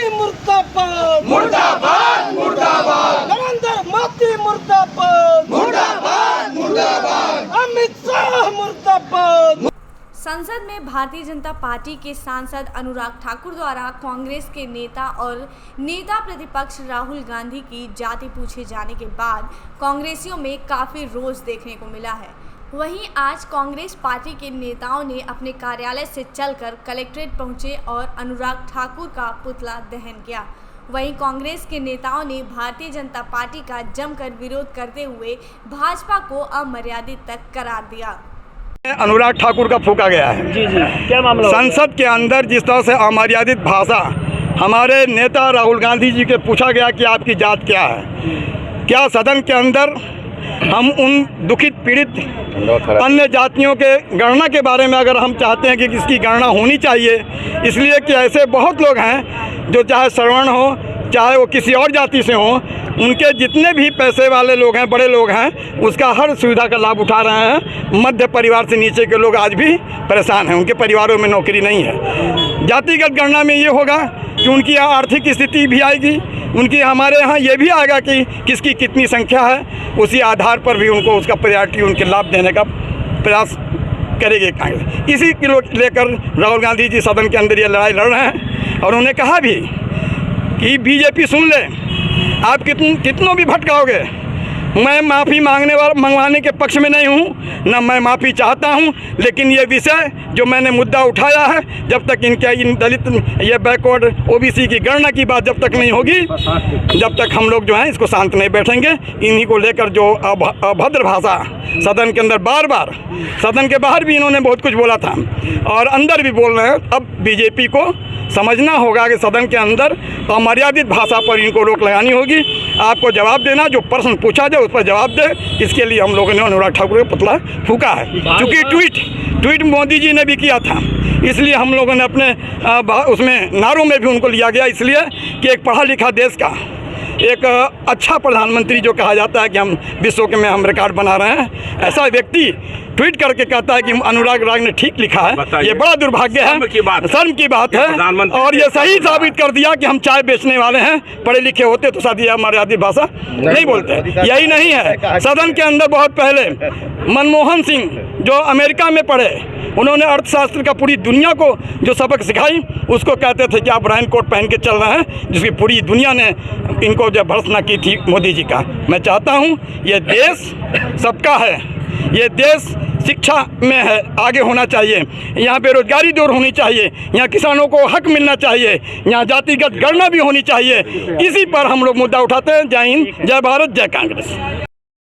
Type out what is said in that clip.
मुर्दाबाद मुर्दाबाद मुर्दाबाद नरेंद्र मोदी मुर्दाबाद मुर्दाबाद मुर्दाबाद अमित शाह मुर्दाबाद। संसद में भारतीय जनता पार्टी के सांसद अनुराग ठाकुर द्वारा कांग्रेस के नेता और नेता प्रतिपक्ष राहुल गांधी की जाति पूछे जाने के बाद कांग्रेसियों में काफ़ी रोष देखने को मिला है। वहीं आज कांग्रेस पार्टी के नेताओं ने अपने कार्यालय से चलकर कलेक्ट्रेट पहुंचे और अनुराग ठाकुर का पुतला दहन किया। वहीं कांग्रेस के नेताओं ने भारतीय जनता पार्टी का जमकर विरोध करते हुए भाजपा को अमर्यादित तक करार दिया। अनुराग ठाकुर का फूका गया है। जी क्या मामला? संसद के अंदर जिस तरह से अमर्यादित भाषा हमारे नेता राहुल गांधी जी के पूछा गया कि आपकी जात क्या है, क्या सदन के अंदर हम उन दुखित पीड़ित अन्य जातियों के गणना के बारे में अगर हम चाहते हैं कि इसकी गणना होनी चाहिए, इसलिए कि ऐसे बहुत लोग हैं जो चाहे श्रवण हो चाहे वो किसी और जाति से हो, उनके जितने भी पैसे वाले लोग हैं, बड़े लोग हैं, उसका हर सुविधा का लाभ उठा रहे हैं। मध्य परिवार से नीचे के लोग आज भी परेशान हैं, उनके परिवारों में नौकरी नहीं है। जातिगत गणना में ये होगा कि उनकी आर्थिक स्थिति भी आएगी, उनकी हमारे यहाँ ये भी आएगा कि किसकी कितनी संख्या है, उसी आधार पर भी उनको उसका प्रायोरिटी उनके लाभ देने का प्रयास करेगी कांग्रेस। इसी को लेकर राहुल गांधी जी सदन के अंदर ये लड़ाई लड़ रहे हैं और उन्होंने कहा भी कि बीजेपी सुन ले, आप कितनों भी भटकाओगे, मैं माफ़ी मंगवाने के पक्ष में नहीं हूँ, न मैं माफ़ी चाहता हूँ, लेकिन ये विषय जो मैंने मुद्दा उठाया है, जब तक इन दलित ये बैकवर्ड ओबीसी की गणना की बात जब तक नहीं होगी, जब तक हम लोग जो हैं इसको शांत नहीं बैठेंगे। इन्हीं को लेकर जो अभद्र भाषा सदन के अंदर बार बार, सदन के बाहर भी इन्होंने बहुत कुछ बोला था और अंदर भी बोल रहे हैं। अब बीजेपी को समझना होगा कि सदन के अंदर अमर्यादित भाषा पर इनको रोक लगानी होगी। आपको जवाब देना, जो प्रश्न पूछा जाए उस पर जवाब दे, इसके लिए हम लोगों ने अनुराग ठाकुर का पुतला फूका है। क्योंकि ट्वीट मोदी जी ने भी किया था, इसलिए हम लोगों ने अपने उसमें नारों में भी उनको लिया गया, इसलिए कि एक पढ़ा लिखा देश का एक अच्छा प्रधानमंत्री जो कहा जाता है कि हम विश्व में हम रिकॉर्ड बना रहे हैं, ऐसा व्यक्ति ट्वीट करके कहता है कि अनुराग राग ने ठीक लिखा है, ये बड़ा दुर्भाग्य है, शर्म की बात है। और ये सही साबित कर दिया कि हम चाय बेचने वाले हैं, पढ़े लिखे होते तो शायद अमर्यादित भाषा नहीं बोलते। यही नहीं है, सदन के अंदर बहुत पहले मनमोहन सिंह जो अमेरिका में पढ़े, उन्होंने अर्थशास्त्र का पूरी दुनिया को जो सबक सिखाई, उसको कहते थे कि आप रेन कोट पहन के चल रहे हैं, जिसकी पूरी दुनिया ने इनको जब भर्त्सना की थी मोदी जी का। मैं चाहता हूँ ये देश सबका है, ये देश शिक्षा में है, आगे होना चाहिए, यहाँ बेरोजगारी दूर होनी चाहिए, यहाँ किसानों को हक मिलना चाहिए, यहाँ जातिगत गणना भी होनी चाहिए। इसी पर हम लोग मुद्दा उठाते हैं। जय हिंद, जय भारत, जय कांग्रेस।